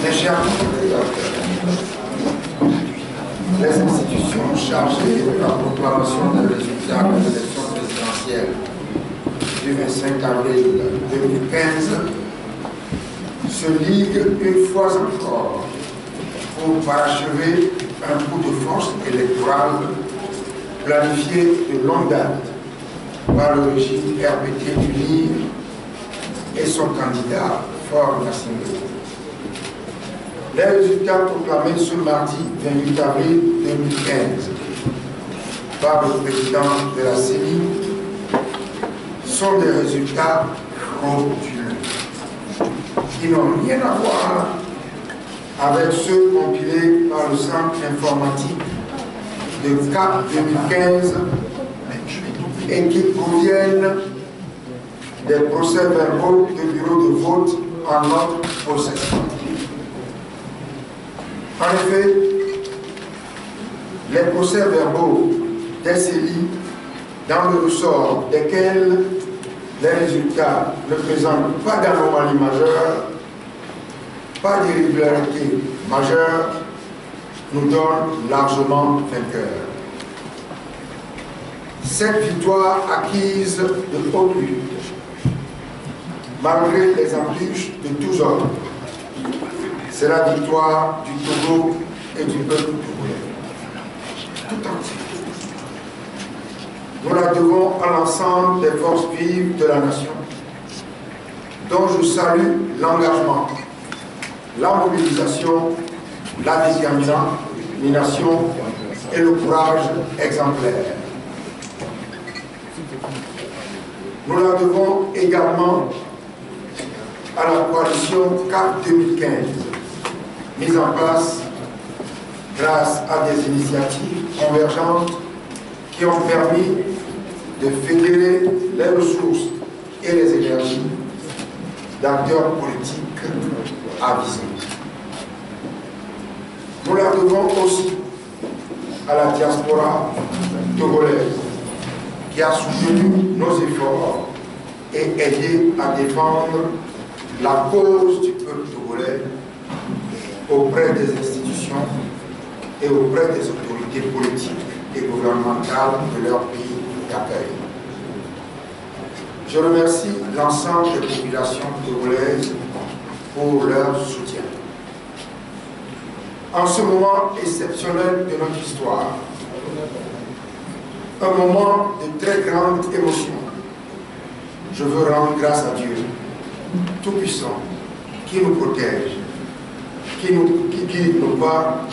Mes chers compatriotes, les institutions chargées de la proclamation des résultats de l'élection présidentielle du 25 avril 2015 se liguent une fois encore pour parachever un coup de force électoral planifié de longue date par le régime RPT uni et son candidat Faure Gnassingbé. Les résultats proclamés ce mardi 28 avril 2015 par le président de la CENI sont des résultats frauduleux qui n'ont rien à voir avec ceux compilés par le Centre informatique de CAP 2015 et qui proviennent des procès-verbaux de bureau de vote en notre possession. En effet, les procès-verbaux des CELI, dans le ressort desquels les résultats ne présentent pas d'anomalie majeure, pas d'irrégularité majeure, nous donnent largement vainqueurs. Cette victoire acquise de haute lutte, malgré les embûches de tous ordres, c'est la victoire du Togo et du peuple togolais, tout entier. Nous la devons à l'ensemble des forces vives de la nation, dont je salue l'engagement, la mobilisation, la détermination et le courage exemplaire. Nous la devons également à la coalition CAP 2015, mise en place grâce à des initiatives convergentes qui ont permis de fédérer les ressources et les énergies d'acteurs politiques avisés. Nous la devons aussi à la diaspora togolaise qui a soutenu nos efforts et aidé à défendre la cause du peuple togolais auprès des institutions et auprès des autorités politiques et gouvernementales de leur pays d'accueil. Je remercie l'ensemble des populations togolaises pour leur soutien. En ce moment exceptionnel de notre histoire, un moment de très grande émotion, je veux rendre grâce à Dieu Tout-Puissant, qui nous protège, qui guide nos pas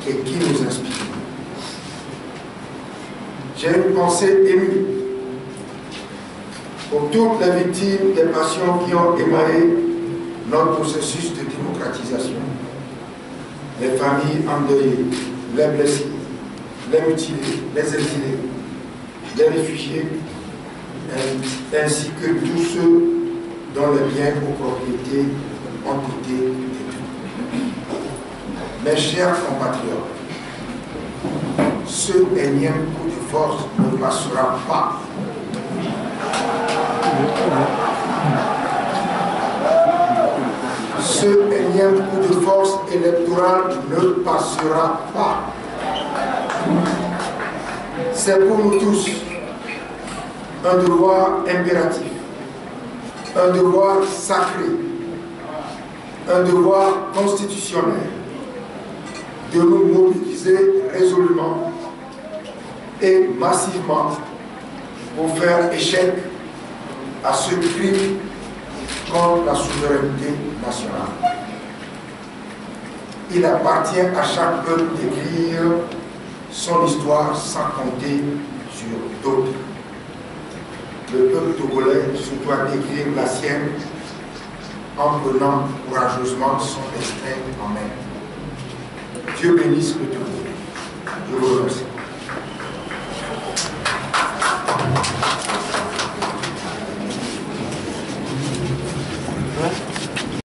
et qui nous inspire. J'ai une pensée émue pour toutes les victimes des passions qui ont émaillé notre processus de démocratisation. Les familles endeuillées, les blessés, les mutilés, les exilés, les réfugiés, ainsi que tous ceux dont les biens ou propriétés ont été détruits. Mes chers compatriotes, ce énième coup de force ne passera pas. Ce énième coup de force électoral ne passera pas. C'est pour nous tous un devoir impératif, un devoir sacré, un devoir constitutionnel de nous mobiliser résolument et massivement pour faire échec à ce crime contre la souveraineté nationale. Il appartient à chaque peuple d'écrire son histoire sans compter sur d'autres. Le peuple togolais se doit d'écrire la sienne en prenant courageusement son destin en main. Dieu bénisse le Togo. Je vous remercie.